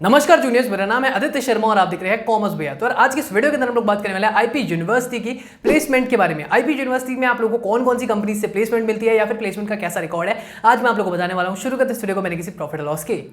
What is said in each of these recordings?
नमस्कार जूनियर्स, मेरा नाम है आदित्य शर्मा और आप देख रहे हैं कॉमर्स भैया। तो आज की इस वीडियो के अंदर हम लोग बात करने वाले हैं आईपी यूनिवर्सिटी की प्लेसमेंट के बारे में। आईपी यूनिवर्सिटी में आप लोगों को कौन कौन सी कंपनी से प्लेसमेंट मिलती है या फिर प्लेसमेंट का कैसा रिकॉर्ड है, आज मैं आप लोगों को बताने वाला हूं। शुरू करते इस वीडियो को मैंने किसी प्रॉफिट लॉस के।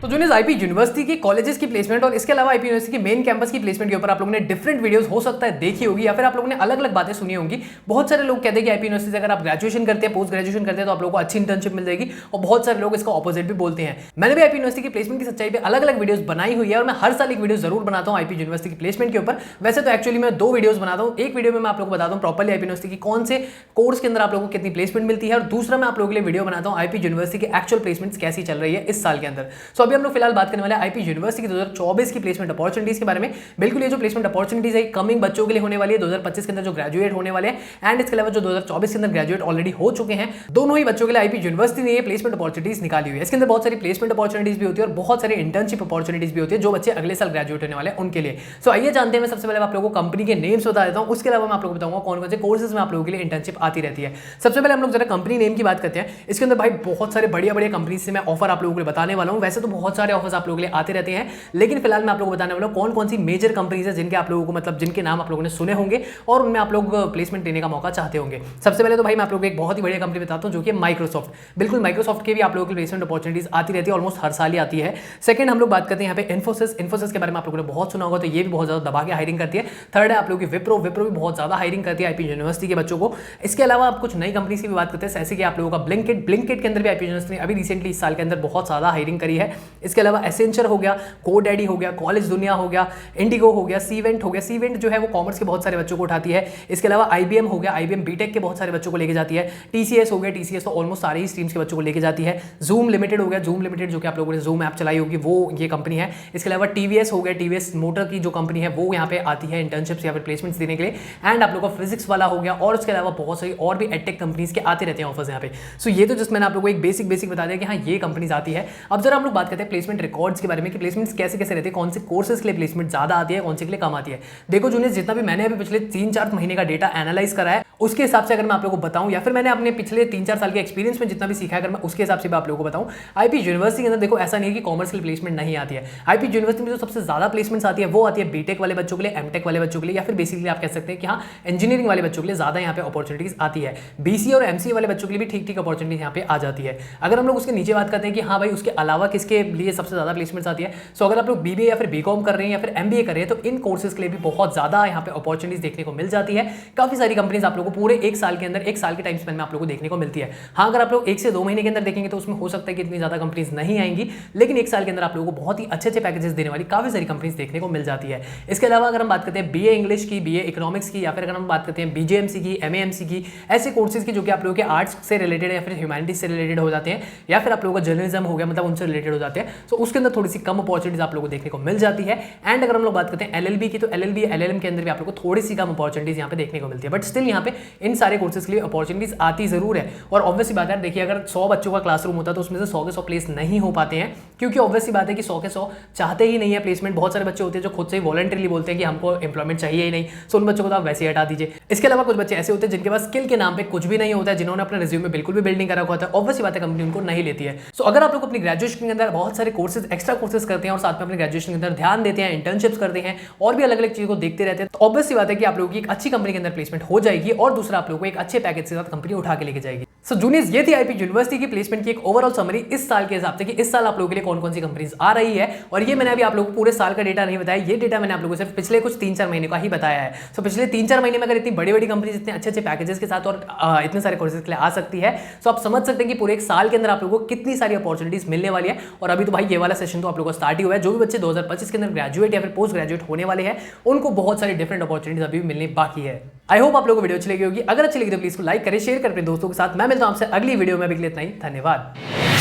तो जूनियर्स, आईपी यूनिवर्सिटी की कॉलेजेस की प्लेसमेंट और इसके अलावा आईपी यूनिवर्सिटी की मेन कैंपस की प्लेसमेंट के ऊपर आप लोगों ने डिफरेंट वीडियोस हो सकता है देखी होगी या फिर आप लोगों ने अलग अलग बातें सुनी होंगी। बहुत सारे लोग कहते हैं कि आईपी यूनिवर्सिटी से अगर आप ग्रेजुएशन करते हैं, पोस्ट ग्रेजुएशन करते हैं तो आप लोगों को अच्छी इंटर्नशिप मिल जाएगी, और बहुत सारे लोग इसका ऑपोजिट भी बोलते हैं। मैंने भी आईपी यूनिवर्सिटी की प्लेसमेंट की सच्चाई पे अलग अलग वीडियोस बनाई हुई है और मैं हर साल एक वीडियो जरूर बनाता हूं आईपी यूनिवर्सिटी की प्लेसमेंट के ऊपर। वैसे तो एक्चुअली मैं 2 वीडियोस बनाता हूं। एक वीडियो में मैं आप लोगों को बताता हूं प्रॉपर्ली आईपी यूनिवर्सिटी की कौन से कोर्स के अंदर आप लोगों को कितनी प्लेसमेंट मिलती है, और दूसरा मैं आप लोगों के लिए वीडियो बनाता हूं आईपी यूनिवर्सिटी की एक्चुअल प्लेसमेंट्स कैसी चल रही है इस साल के अंदर। सो अभी हम लोग फिलहाल बात करने वाले हैं आईपी यूनिवर्सिटी 2024 की प्लेसमेंट अपॉर्चुनिटीज के बारे में। बिल्कुल ये जो प्लेसमेंट अपॉर्चुनिटीज है कमिंग बच्चों के लिए होने वाली है, 2025 के अंदर जो ग्रेजुएट होने वाले हैं, एंड इसके अलावा जो 2024 के अंदर ग्रेजुएट ऑलरेडी हो चुके हैं, दोनों ही बच्चों के लिए आईपी यूनिवर्सिटी ने ये प्लेसमेंट अपॉर्चुनिटीज निकाली हुई है। इसके अंदर बहुत सारी प्लेसमेंट अपॉर्चुनिटीज भी होती है और बहुत सारी इंटर्नशिप अपॉर्चुनिटीज भी होती है जो बच्चे अगले साल ग्रेजुएट होने वाले हैं उनके लिए। सो आइए जानते हैं। मैं सबसे पहले आप लोगों को कंपनी के नेम्स बता देता हूं, उसके अलावा मैं आप लोगों को बताऊंगा कौन कौन से कोर्सेज में आप लोगों के लिए इंटर्नशिप आती रहती है। सबसे पहले हम लोग जरा कंपनी नेम की बात करते हैं। इसके अंदर भाई बहुत सारे बढ़िया बढ़िया कंपनी से मैं ऑफर आप लोगों को बताने वाला हूं। वैसे तो बहुत सारे ऑफर्स आप लोगों के लिए आते रहते हैं, लेकिन फिलहाल मैं आप लोगों को बताने वाला हूं कौन कौन सी मेजर कंपनीज है जिनके आप लोगों को मतलब जिनके नाम आप लोगों ने सुने होंगे और उनमें आप लोग प्लेसमेंट लेने का मौका चाहते होंगे। सबसे पहले तो भाई मैं आप लोगों को एक बहुत ही बढ़िया कंपनी बताता हूं जो कि माइक्रोसॉफ्ट। बिल्कुल माइक्रोसॉफ्ट के भी आप लोगों के प्लेसमेंट अपॉर्चुनिटीज आती रहती है, ऑलमोस्ट हर साल ही आती है। सेकंड हम लोग बात करते हैं यहाँ पे इन्फोसिस के बारे में आप लोगों ने बहुत सुना होगा, तो ये भी बहुत ज्यादा दबा के हायरिंग करती है। थर्ड है आप लोगों की विप्रो भी बहुत ज्यादा हायरिंग करती है आईपी यूनिवर्सिटी के बच्चों को। इसके अलावा आप कुछ नई कंपनी की भी बात करते हैं, जैसे कि आप लोगों का ब्लिंकिट के अंदर भी आईपी यूनिवर्सिटी ने अभी रिसेंटली इस साल के अंदर बहुत ज्यादा हायरिंग करी है। इसके अलावा एसेंचर हो गया, कोडैडी हो गया, कॉलेज दुनिया हो गया, इंडिगो हो गया, सीवेंट हो गया। सीवेंट जो है वो कॉमर्स के बहुत सारे बच्चों को उठाती है। इसके अलावा आईबीएम हो गया, आईबीएम बीटेक के बहुत सारे बच्चों को लेके जाती है। टीसीएस हो गया, टीसीएस तो ऑलमोस्ट सारे ही स्ट्रीम्स के बच्चों को लेके जाती है। जूम लिमिटेड हो गया, जूम लिमिटेड जो कि आप लोगों ने जूम ऐप चलाई होगी वो ये कंपनी है। इसके अलावा टीवीएस हो गया, टीवीएस मोटर की जो कंपनी है वो यहाँ पे आती है इंटर्नशिप्स या फिर प्लेसमेंट्स देने के लिए। एंड आप लोगों का फिजिक्स वाला हो गया, और उसके अलावा बहुत सारी और भी एडटेक कंपनीज के आते रहते हैं ऑफर्स यहाँ पे। सो ये तो जस्ट मैंने आप लोगों को एक बेसिक बता दिया कि हाँ ये कंपनीज आती है। अब जरा हम लोग बात करते हैं प्लेसमेंट रिकॉर्ड्स के बारे में कि प्लेसमेंट्स कैसे कैसे रहते हैं, कौन से कोर्सेज के लिए प्लेसमेंट ज्यादा आती है, कौन से के लिए कम आती है। देखो जूनियर्स, जितना भी मैंने अभी पिछले 3-4 महीने का डेटा एनालाइज करा है उसके हिसाब से अगर मैं आप लोगों को बताऊं, या फिर मैंने अपने पिछले 3-4 साल के एक्सपीरियंस में जितना भी सीखा है अगर मैं उसके हिसाब से भी आप लोगों को बताऊं, आईपी यूनिवर्सिटी के अंदर देखो ऐसा नहीं है कि कॉमर्स की प्लेसमेंट नहीं आती है। आईपी यूनिवर्सिटी में जो सबसे ज्यादा प्लेसमेंट्स आती है वो आती है बीटेक वाले बच्चों के लिए, एमटेक वाले बच्चों के लिए, या फिर बेसिकली आप कह सकते हैं कि हाँ इंजीनियरिंग वाले बच्चों के लिए ज्यादा यहाँ पे अपॉर्चुनिटीज आती है। बीसीए और एमसीए वाले बच्चों के लिए भी ठीक अपॉर्चुनिटी यहाँ पे आ जाती है। अगर हम लोग उसके नीचे बात करते हैं कि हाँ भाई उसके अलावा किसके लिए सबसे ज्यादा प्लेसमेंट्स आती है, सो अगर आप लोग बीबीए या फिर बीकॉम कर रहे हैं या फिर एमबीए कर रहे हैं तो इन कोर्सेज के लिए भी बहुत ज्यादा यहाँ पे अपॉर्चुनिटीज देखने को मिल जाती है। काफी सारी कंपनीज आप लोगों को पूरे एक साल के अंदर, एक साल के टाइम स्पेन में आप लोगों को देखने को मिलती है। हाँ अगर आप लोग 1 से 2 महीने के अंदर देखेंगे तो उसमें हो सकता है कि इतनी ज्यादा कंपनीज नहीं आएंगी, लेकिन एक साल के अंदर आप लोगों को बहुत ही अच्छे पैकेजेस देने वाली काफी सारी कंपनीज देखने को मिल जाती है। इसके अलावा अगर हम बात करते हैं बीए इंग्लिश की, बीए इकोनॉमिक्स की, या फिर अगर हम बात करते हैं बीजेएमसी की, एमएएमसी की, ऐसे कोर्सेज की जो कि आप लोगों के आर्ट्स से रिलेटेड या फिर ह्यूमैनिटीज से रिलेटेड हो जाते हैं, या फिर आप लोगों का जर्नलिज्म हो गया मतलब उनसे रिलेटेड हो जाते हैं, तो उसके अंदर थोड़ी सी कम अपॉर्चुनिटीज आप लोगों को देखने को मिल जाती है। एंड अगर हम लोग बात करते हैं एलएलबी की, तो एलएलबी एलएलएम के अंदर भी आप लोगों को थोड़ी सी कम अपॉर्चुनिटीज यहाँ पे देखने को मिलती है, बट स्टिल यहाँ पे इन सारे कोर्सेज के लिए अपॉर्चुनिटीज आती जरूर है। और ऑब्वियसली बात है, देखिए अगर 100 बच्चों का क्लासरूम होता है तो उसमें से 100 के 100 प्लेस नहीं हो पाते हैं, क्योंकि ऑब्वियसली बात है कि 100 के 100 चाहते ही नहीं है प्लेसमेंट। बहुत सारे बच्चे होते हैं जो खुद से ही वॉलंटरीली बोलते हैं कि हमको एम्प्लॉयमेंट चाहिए ही नहीं, सो उन बच्चों को तो आप वैसे ही हटा दीजिए। इसके अलावा कुछ बच्चे ऐसे होते हैं जिनके पास स्किल के नाम पे कुछ भी नहीं होता है, जिन्होंने अपने रिज्यूम में बिल्कुल भी बिल्डिंग करा होता है, ऑब्वियसली बात है कंपनी उनको नहीं लेती है। सो अगर आप लोग अपनी ग्रेजुएशन के अंदर बहुत सारे कोर्सेज, एक्स्ट्रा कोर्सेज करते हैं और साथ में अपने ग्रेजुएशन के अंदर ध्यान देते हैं, इंटर्नशिप्स करते हैं और भी अलग अलग चीजों को देखते रहते हैं, तो ऑब्वियसली बात है कि आप लोगों की एक अच्छी कंपनी के अंदर प्लेसमेंट हो जाएगी, और दूसरा आप लोगों को एक अच्छे पैकेज के साथ कंपनी उठा के लेके जाएगी। सो जूनियर्स, ये थी आईपी यूनिवर्सिटी की प्लेसमेंट की एक ओवरऑल समरी इस साल के हिसाब से कि इस साल आप लोगों के लिए कौन कौन सी कंपनीज आ रही है। और ये मैंने अभी आप लोगों को पूरे साल का डेटा नहीं बताया, ये डेटा मैंने आप लोगों को सिर्फ पिछले कुछ 3-4 महीने का ही बताया है। सो पिछले 3-4 महीने में अगर इतनी बड़ी बड़ी कंपनीज इतने अच्छे पैकेजेस के साथ और इतने सारे कोर्सेज के लिए आ सकती है, सो आप समझ सकते हैं कि पूरे एक साल के अंदर आप लोगों को कितनी सारी अपॉर्चुनिटीज मिलने वाली है। और अभी तो भाई ये वाला सेशन तो आप लोगों को स्टार्ट ही हुआ है। जो भी बच्चे 2025 के अंदर ग्रेजुएट या फिर पोस्ट ग्रेजुएट होने वाले हैं उनको बहुत सारी डिफरेंट अपॉर्चुनिटीज अभी भी मिलने बाकी है। आई होप आप लोगों को वीडियो अच्छी लगी होगी। अगर अच्छी लगी तो प्लीज लाइक करें, शेयर करें अपने दोस्तों के साथ। मैं मिलता हूं आपसे अगली वीडियो में, अभी के लिए इतना ही, धन्यवाद।